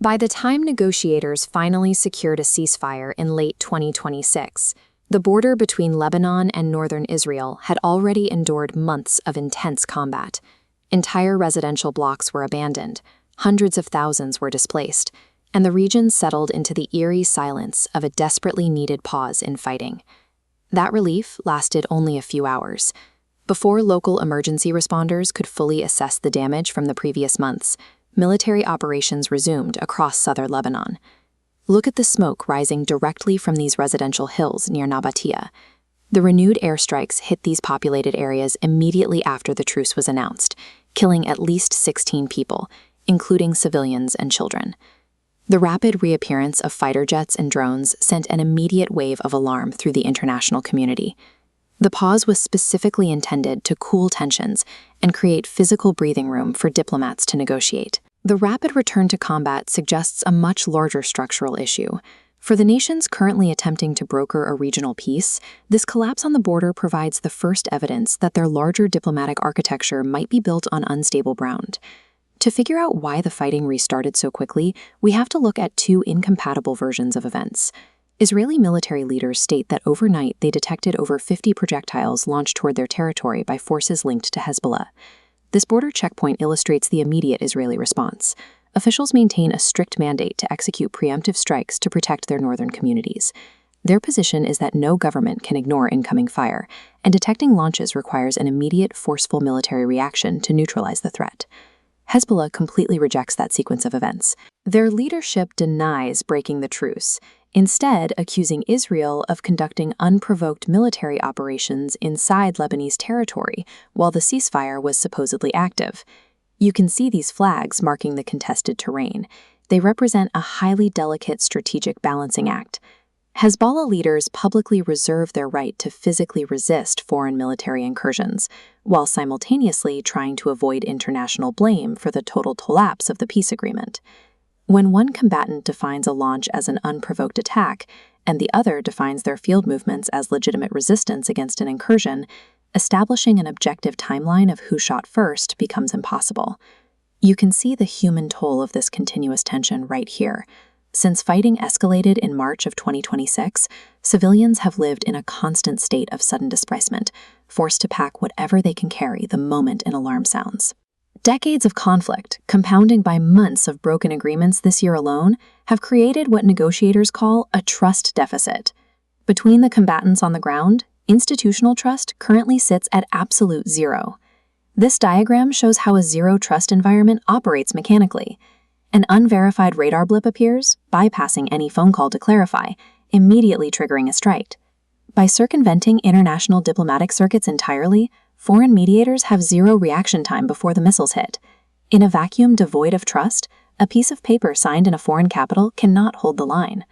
By the time negotiators finally secured a ceasefire in late 2026, the border between Lebanon and northern Israel had already endured months of intense combat. Entire residential blocks were abandoned, hundreds of thousands were displaced, and the region settled into the eerie silence of a desperately needed pause in fighting. That relief lasted only a few hours. Before local emergency responders could fully assess the damage from the previous months, military operations resumed across southern Lebanon. Look at the smoke rising directly from these residential hills near Nabatiyeh. The renewed airstrikes hit these populated areas immediately after the truce was announced, killing at least 16 people, including civilians and children. The rapid reappearance of fighter jets and drones sent an immediate wave of alarm through the international community. The pause was specifically intended to cool tensions and create physical breathing room for diplomats to negotiate. The rapid return to combat suggests a much larger structural issue. For the nations currently attempting to broker a regional peace, this collapse on the border provides the first evidence that their larger diplomatic architecture might be built on unstable ground. To figure out why the fighting restarted so quickly, we have to look at two incompatible versions of events. Israeli military leaders state that overnight they detected over 50 projectiles launched toward their territory by forces linked to Hezbollah. This border checkpoint illustrates the immediate Israeli response. Officials maintain a strict mandate to execute preemptive strikes to protect their northern communities. Their position is that no government can ignore incoming fire, and detecting launches requires an immediate, forceful military reaction to neutralize the threat. Hezbollah completely rejects that sequence of events. Their leadership denies breaking the truce, instead accusing Israel of conducting unprovoked military operations inside Lebanese territory while the ceasefire was supposedly active. You can see these flags marking the contested terrain. They represent a highly delicate strategic balancing act. Hezbollah leaders publicly reserve their right to physically resist foreign military incursions, while simultaneously trying to avoid international blame for the total collapse of the peace agreement. When one combatant defines a launch as an unprovoked attack, and the other defines their field movements as legitimate resistance against an incursion, establishing an objective timeline of who shot first becomes impossible. You can see the human toll of this continuous tension right here. Since fighting escalated in March of 2026, civilians have lived in a constant state of sudden displacement, forced to pack whatever they can carry the moment an alarm sounds. Decades of conflict, compounding by months of broken agreements this year alone, have created what negotiators call a trust deficit. Between the combatants on the ground, institutional trust currently sits at absolute zero. This diagram shows how a zero-trust environment operates mechanically. An unverified radar blip appears, bypassing any phone call to clarify, immediately triggering a strike. By circumventing international diplomatic circuits entirely, foreign mediators have zero reaction time before the missiles hit. In a vacuum devoid of trust, a piece of paper signed in a foreign capital cannot hold the line.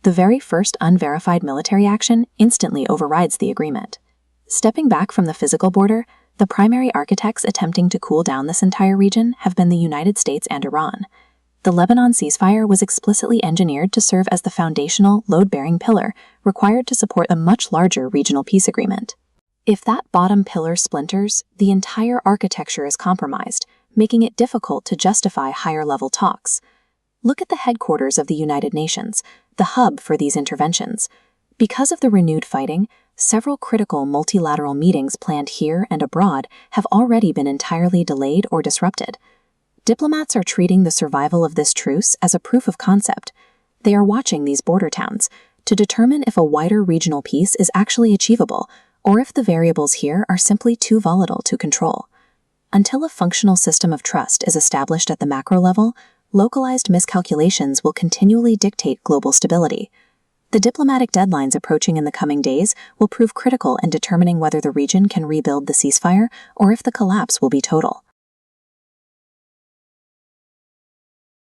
The very first unverified military action instantly overrides the agreement. Stepping back from the physical border, the primary architects attempting to cool down this entire region have been the United States and Iran. The Lebanon ceasefire was explicitly engineered to serve as the foundational, load-bearing pillar required to support a much larger regional peace agreement. If that bottom pillar splinters, the entire architecture is compromised, making it difficult to justify higher-level talks. Look at the headquarters of the United Nations, the hub for these interventions. Because of the renewed fighting, several critical multilateral meetings planned here and abroad have already been entirely delayed or disrupted. Diplomats are treating the survival of this truce as a proof of concept. They are watching these border towns to determine if a wider regional peace is actually achievable, or if the variables here are simply too volatile to control. Until a functional system of trust is established at the macro level, localized miscalculations will continually dictate global stability. The diplomatic deadlines approaching in the coming days will prove critical in determining whether the region can rebuild the ceasefire or if the collapse will be total.